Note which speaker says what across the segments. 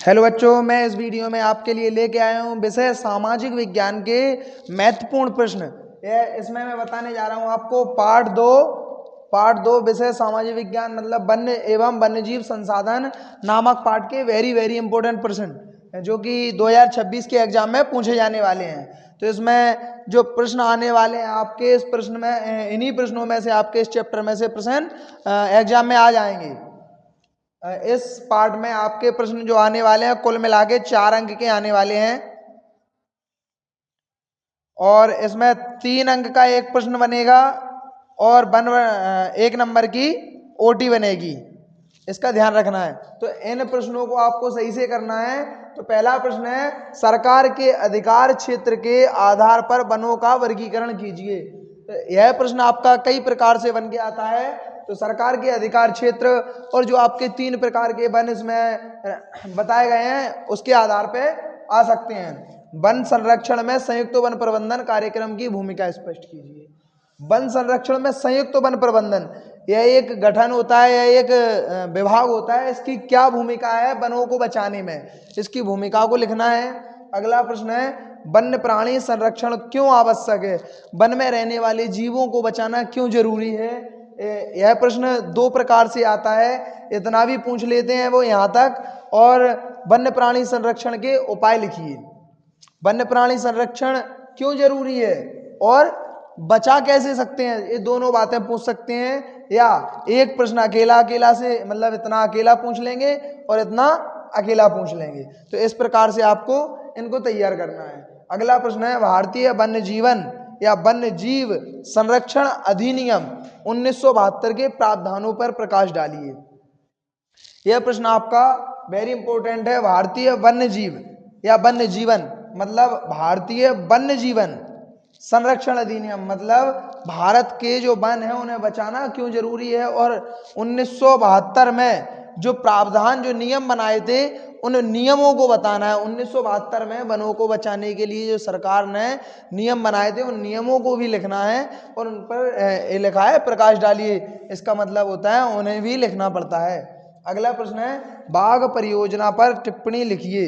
Speaker 1: Hello बच्चों, मैं इस वीडियो में आपके लिए लेके आया हूँ विषय सामाजिक विज्ञान के महत्वपूर्ण प्रश्न। इसमें मैं बताने जा रहा हूँ आपको पार्ट दो विषय सामाजिक विज्ञान मतलब वन्य एवं वन्यजीव संसाधन नामक पार्ट के वेरी वेरी इंपॉर्टेंट प्रश्न जो कि 2026 के एग्जाम में पूछे जाने वाले हैं। तो इसमें जो प्रश्न आने वाले हैं आपके इस प्रश्न में इन्हीं प्रश्नों में से आपके इस चैप्टर में से प्रश्न एग्जाम में आ जाएंगे। इस पार्ट में आपके प्रश्न जो आने वाले हैं कुल मिला के 4 अंक के आने वाले हैं और इसमें 3 अंक का एक प्रश्न बनेगा और 1 नंबर की ओटी बनेगी। इसका ध्यान रखना है। तो इन प्रश्नों को आपको सही से करना है। तो पहला प्रश्न है, सरकार के अधिकार क्षेत्र के आधार पर वनों का वर्गीकरण कीजिए। तो यह प्रश्न आपका कई प्रकार से बन के आता है। तो सरकार के अधिकार क्षेत्र और जो आपके 3 प्रकार के वन इसमें बताए गए हैं उसके आधार पे आ सकते हैं। वन संरक्षण में संयुक्त वन प्रबंधन कार्यक्रम की भूमिका स्पष्ट कीजिए। वन संरक्षण में संयुक्त वन प्रबंधन यह एक गठन होता है, यह एक विभाग होता है। इसकी क्या भूमिका है वनों को बचाने में, इसकी भूमिका को लिखना है। अगला प्रश्न है, वन्य प्राणी संरक्षण क्यों आवश्यक है, वन में रहने वाले जीवों को बचाना क्यों जरूरी है। यह प्रश्न 2 प्रकार से आता है, इतना भी पूछ लेते हैं वो यहाँ तक। और वन्य प्राणी संरक्षण के उपाय लिखिए। वन्य प्राणी संरक्षण क्यों जरूरी है और बचा कैसे सकते हैं, ये दोनों बातें पूछ सकते हैं। या एक प्रश्न अकेला से मतलब इतना अकेला पूछ लेंगे और इतना अकेला पूछ लेंगे। तो इस प्रकार से आपको इनको तैयार करना है। अगला प्रश्न है, भारतीय वन्य जीवन या वन्य जीव संरक्षण अधिनियम 1972 के प्रावधानों पर प्रकाश डालिए। यह प्रश्न आपका वेरी इंपॉर्टेंट है। भारतीय वन्य जीव या वन्य जीवन मतलब भारतीय वन्य जीवन संरक्षण अधिनियम मतलब भारत के जो वन है उन्हें बचाना क्यों जरूरी है। और 1972 में जो प्रावधान जो नियम बनाए थे उन नियमों को बताना है। 1972 में वनों को बचाने के लिए जो सरकार ने नियम बनाए थे उन नियमों को भी लिखना है और उन पर लिखा है प्रकाश डालिए। इसका मतलब होता है उन्हें भी लिखना पड़ता है। अगला प्रश्न है, बाघ परियोजना पर टिप्पणी लिखिए।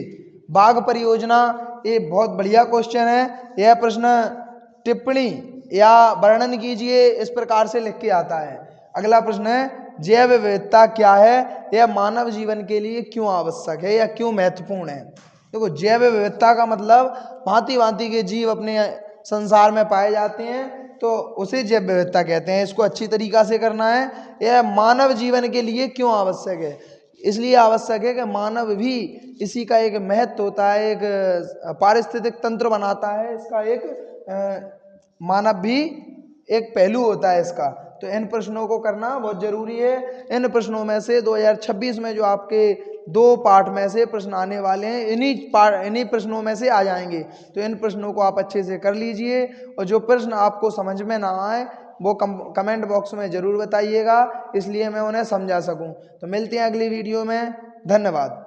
Speaker 1: बाघ परियोजना ये बहुत बढ़िया क्वेश्चन है। यह प्रश्न टिप्पणी या वर्णन कीजिए इस प्रकार से लिख के आता है। अगला प्रश्न है, जैव विविधता क्या है, यह मानव जीवन के लिए क्यों आवश्यक है या क्यों महत्वपूर्ण है। देखो, जैव विविधता का मतलब भांति भांति के जीव अपने संसार में पाए जाते हैं तो उसे जैव विविधता कहते हैं। इसको अच्छी तरीका से करना है। यह मानव जीवन के लिए क्यों आवश्यक है, इसलिए आवश्यक है कि मानव भी इसी का एक महत्व होता है, एक पारिस्थितिक तंत्र बनाता है। इसका एक मानव भी एक पहलू होता है इसका। तो इन प्रश्नों को करना बहुत जरूरी है। इन प्रश्नों में से 2026 में जो आपके 2 पार्ट में से प्रश्न आने वाले हैं इन्हीं प्रश्नों में से आ जाएंगे। तो इन प्रश्नों को आप अच्छे से कर लीजिए और जो प्रश्न आपको समझ में ना आए वो कमेंट बॉक्स में जरूर बताइएगा, इसलिए मैं उन्हें समझा सकूं। तो मिलते हैं अगली वीडियो में। धन्यवाद।